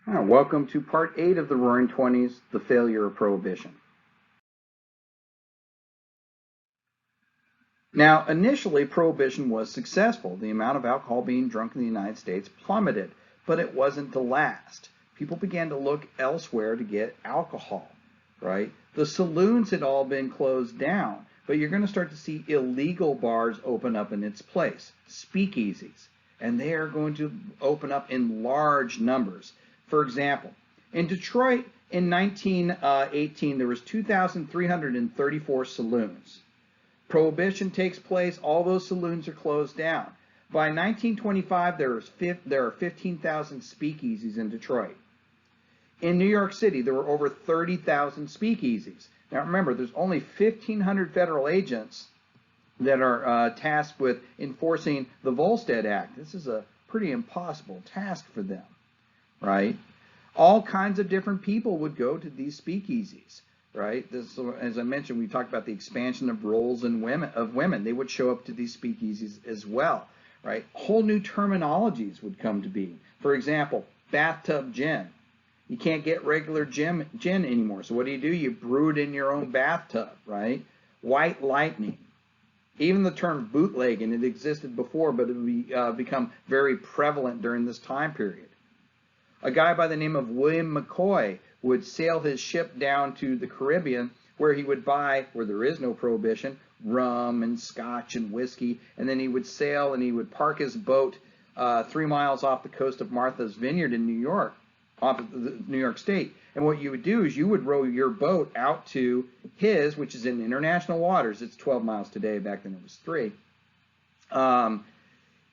Hi, welcome to part 8 of the Roaring Twenties, the failure of Prohibition. Now, initially, Prohibition was successful. The amount of alcohol being drunk in the United States plummeted, but it wasn't to last. People began to look elsewhere to get alcohol, right? The saloons had all been closed down, but you're going to start to see illegal bars open up in its place, speakeasies, and they are going to open up in large numbers. For example, in Detroit in 1918, there was 2,334 saloons. Prohibition takes place, all those saloons are closed down. By 1925, there are 15,000 speakeasies in Detroit. In New York City, there were over 30,000 speakeasies. Now remember, there's only 1,500 federal agents that are tasked with enforcing the Volstead Act. This is a pretty impossible task for them, right? All kinds of different people would go to these speakeasies, right? This, as I mentioned, we talked about the expansion of roles in women. They would show up to these speakeasies as well, right? Whole new terminologies would come to be. For example, bathtub gin. You can't get regular gin anymore. So what do? You brew it in your own bathtub, right? White lightning. Even the term bootlegging, it existed before, but it would become very prevalent during this time period. A guy by the name of William McCoy would sail his ship down to the Caribbean, where he would buy, where there is no prohibition, rum and scotch and whiskey, and then he would sail and he would park his boat 3 miles off the coast of Martha's Vineyard in New York, off of New York State. And what you would do is you would row your boat out to his, which is in international waters. It's 12 miles today. Back then it was 3.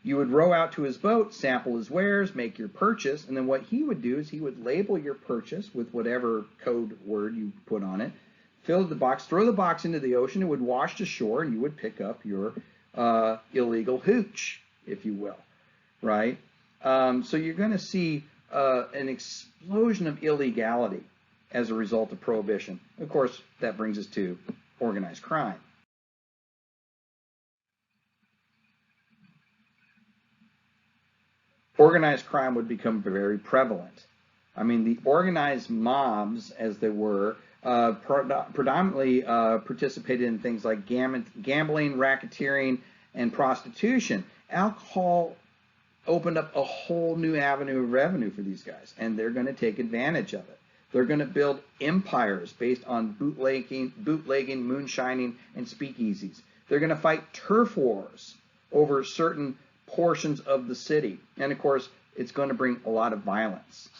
You would row out to his boat, sample his wares, make your purchase, and then what he would do is he would label your purchase with whatever code word you put on it, fill the box, throw the box into the ocean, it would wash to shore, and you would pick up your illegal hooch, if you will, right? So you're going to see an explosion of illegality as a result of Prohibition. Of course, that brings us to organized crime. Organized crime would become very prevalent. I mean, the organized mobs, as they were, predominantly participated in things like gambling, racketeering, and prostitution. Alcohol opened up a whole new avenue of revenue for these guys, and they're going to take advantage of it. They're going to build empires based on bootlegging, moonshining, and speakeasies. They're going to fight turf wars over certain portions of the city. And of course, it's going to bring a lot of violence,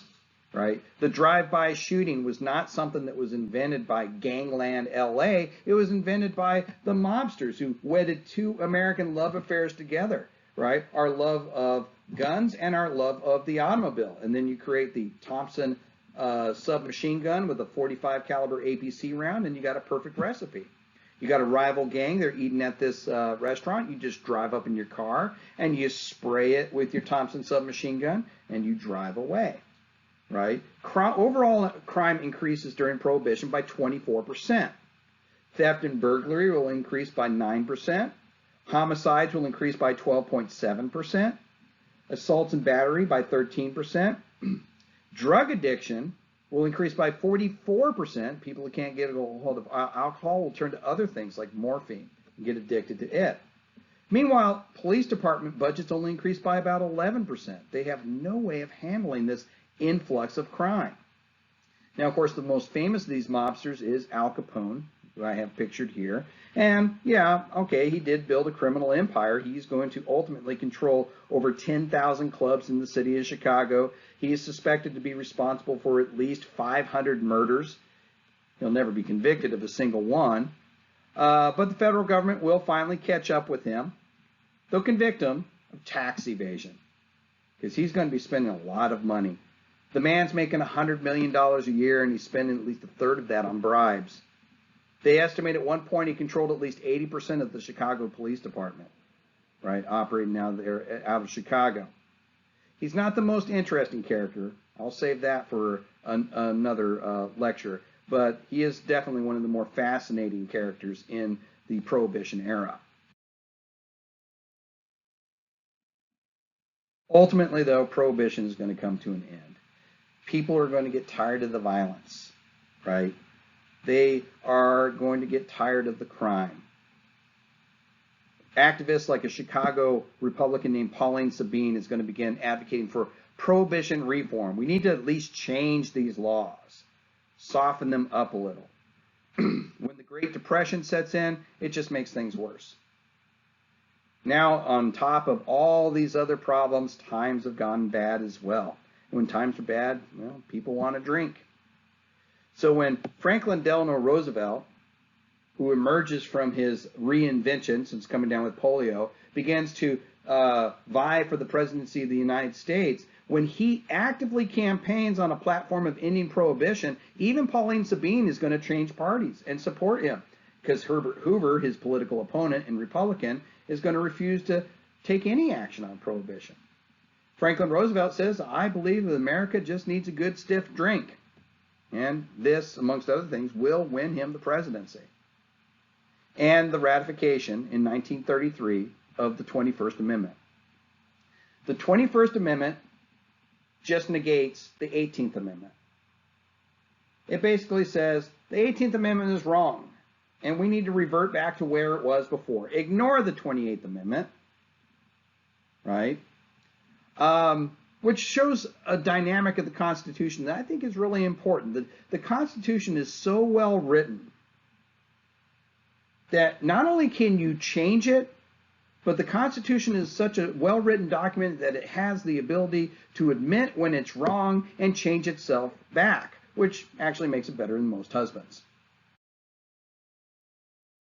right? The drive-by shooting was not something that was invented by Gangland LA. It was invented by the mobsters who wedded 2 American love affairs together, right? Our love of guns and our love of the automobile. And then you create the Thompson submachine gun with a .45 caliber APC round, and you got a perfect recipe. You got a rival gang, they're eating at this restaurant, you just drive up in your car and you spray it with your Thompson submachine gun and you drive away, right? Overall crime increases during Prohibition by 24%. Theft and burglary will increase by 9%. Homicides will increase by 12.7%. Assaults and battery by 13%. Drug addiction will increase by 44%. People who can't get a hold of alcohol will turn to other things like morphine and get addicted to it. Meanwhile, police department budgets only increase by about 11%. They have no way of handling this influx of crime. Now, of course, the most famous of these mobsters is Al Capone, who I have pictured here. And yeah, okay, he did build a criminal empire. He's going to ultimately control over 10,000 clubs in the city of Chicago. He is suspected to be responsible for at least 500 murders. He'll never be convicted of a single one. But the federal government will finally catch up with him. They'll convict him of tax evasion because he's going to be spending a lot of money. The man's making $100 million a year, and he's spending at least a third of that on bribes. They estimate at one point he controlled at least 80% of the Chicago Police Department, right, operating out of Chicago. He's not the most interesting character. I'll save that for another lecture. But he is definitely one of the more fascinating characters in the Prohibition era. Ultimately, though, Prohibition is going to come to an end. people are going to get tired of the violence, right? They are going to get tired of the crime. Activists like a Chicago Republican named Pauline Sabine is going to begin advocating for prohibition reform. We need to at least change these laws, soften them up a little. When the Great Depression sets in, it just makes things worse. Now, on top of all these other problems, times have gone bad as well. And when times are bad, well, people want to drink. So when Franklin Delano Roosevelt, who emerges from his reinvention since coming down with polio, begins to vie for the presidency of the United States, when he actively campaigns on a platform of ending prohibition, even Pauline Sabine is going to change parties and support him, because Herbert Hoover, his political opponent and Republican, is going to refuse to take any action on prohibition. Franklin Roosevelt says, I believe that America just needs a good stiff drink. And this, amongst other things, will win him the presidency. And the ratification in 1933 of the 21st Amendment. The 21st Amendment just negates the 18th Amendment. It basically says the 18th Amendment is wrong, and we need to revert back to where it was before. Ignore the 28th Amendment, right? Which shows a dynamic of the Constitution that I think is really important. The Constitution is so well written that not only can you change it, but the Constitution is such a well-written document that it has the ability to admit when it's wrong and change itself back, which actually makes it better than most husbands.